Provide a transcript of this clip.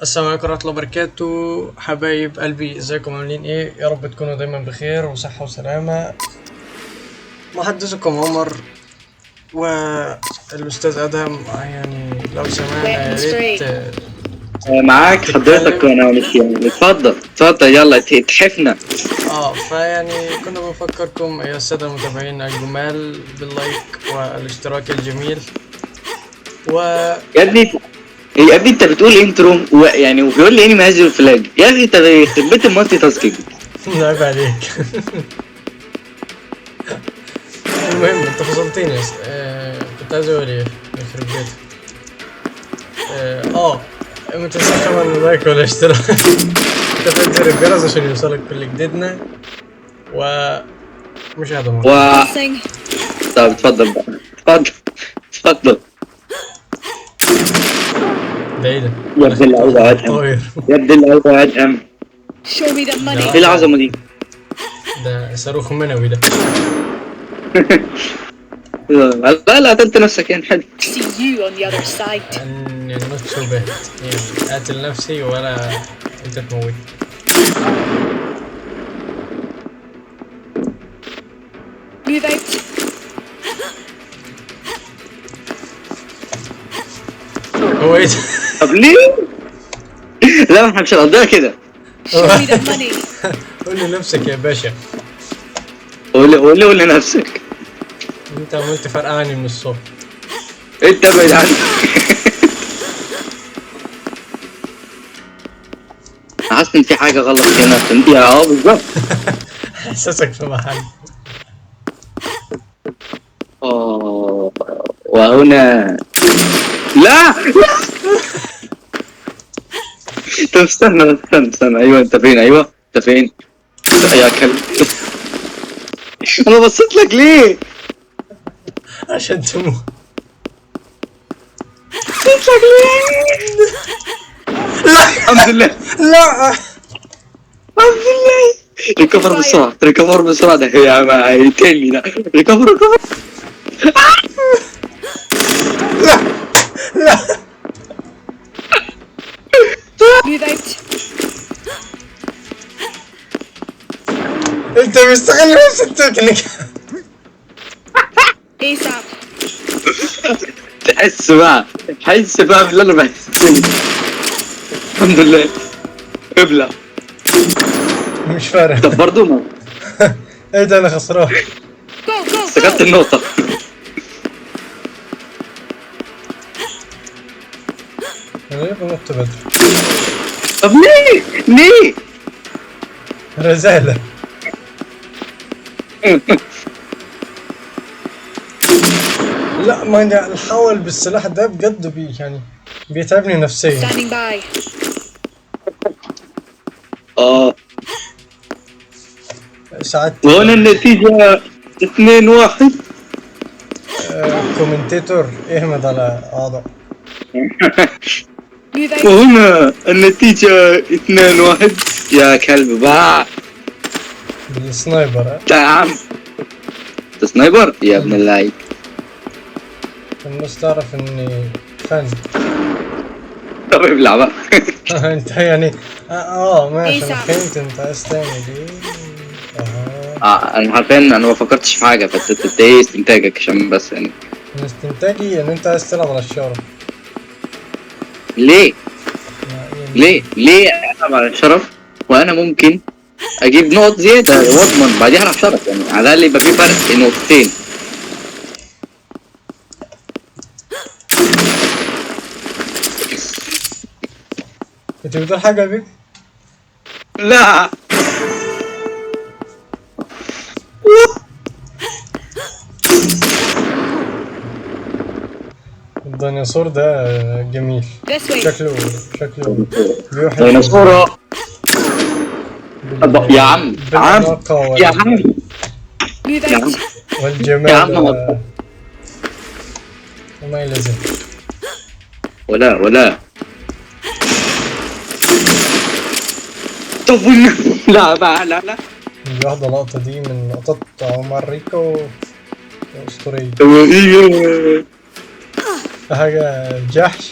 السلام عليكم ورحمة الله وبركاته، حبايب قلبي، ازيكم عاملين ايه؟ يا رب تكونوا دايما بخير وصحة وسلامة. محدثكم عمر والأستاذ أدهم، يعني لو سمعنا يا ريت معاك حضرتك تتكلم. وانا مش يعني اتفضل اتفضل يلا تحفنا. فيعني كنا بنفكركم يا السادة المتابعين الجمال باللايك والاشتراك الجميل و يا ابني يا ابني انت بتقول انترو ويعني وبيقول لي انمي هازل الفلاج يا اخي انت يخرب بيت المالتي تاسكينج. عيب عليك. المهم انت فصلتني كنت عايز اقول ايه؟ يخرب بيتك. ما تنساش طبعا اللايك والاشتراك. تفعيل زر الجرس عشان يوصلك كل جديدنا ومشاهدة و ممتعة. طب اتفضل بقى اتفضل اتفضل. ده ايه ده؟ يا انا ابن خدت واحدة اللعيبه على ادهم، الطاير. يا ابن اللعيبه ادهم، Show me the ده money. ايه واحدة، العظمه دي؟ ده صاروخ منوي ده. لا لا قتلت نفسك يعني حلو. See you on the other side. يعني نوت سو باد، يعني قاتل نفسي ولا انت تموت. Move out. هو ايه ده؟ طب ليه؟ لا احنا مش هنقضيها كده. Show me the money. قول لنفسك يا باشا. قول لنفسك. انت عملت فرقعني من الصبح. انت ابعد عني. حاسس ان في حاجه غلط هنا فهمتيها بالظبط. احساسك في محل. وهنا لا طب استنى ايوه انت فين ايوه انت فين يا كلب. انا بصيت لك ليه؟ عشان تموت. بصيت لك ليه؟ الحمد لله لا. الحمد لله. ريكفر بسرعه ده يا ما هيقتلني ده. ريكفر Move out. انت مستغل نفس التكنيك. ASAP. حس بقى باللي انا بحس فيه. الحمد لله ابلع. مش فارق. طب برضه ما ايه ده، انا خسران. Go, go, سكت go. النقطة. انا ليه بنط بدري؟ طب ليه؟ رزالة. لا، ما نحاول بالسلاح ده بجد يعني بيتعبني نفسيا. Standing by. ساعات وهنا النتيجة 2-1. كومنتيتور اهمد على اعضاء. Move out. وهنا النتيجة 2-1. يا كلب بقى. بالسنايبر. يا عم انت سنايبر يا ابن اللعيب. الناس تعرف اني فن. طب ابلع بقى. انت يعني ماشي، انا فهمت انت عايز تعمل ايه. انا حرفيا انا ما فكرتش في حاجة فانت ايه استنتاجك عشان بس يعني. من استنتاجي ان انت عايز تلعب على الشارع. ليه؟ يعني ليه العب على الشرف وانا ممكن اجيب نقط زيادة واضمن بعديها العب شرف يعني على الاقل يبقى في فرق نقطتين. انت بتقول حاجة يا بيه؟ لا الديناصور ده جميل. This way. شكله بيوحي ديناصورة. يا عم بالأناقة يا عم Move يا عم out. والجمال يا عم وما إلى ذلك. ولا طب لا بقى لا دي واحدة لقطة دي من لقطات عمر ريكو أسطورية. حاجة جحش.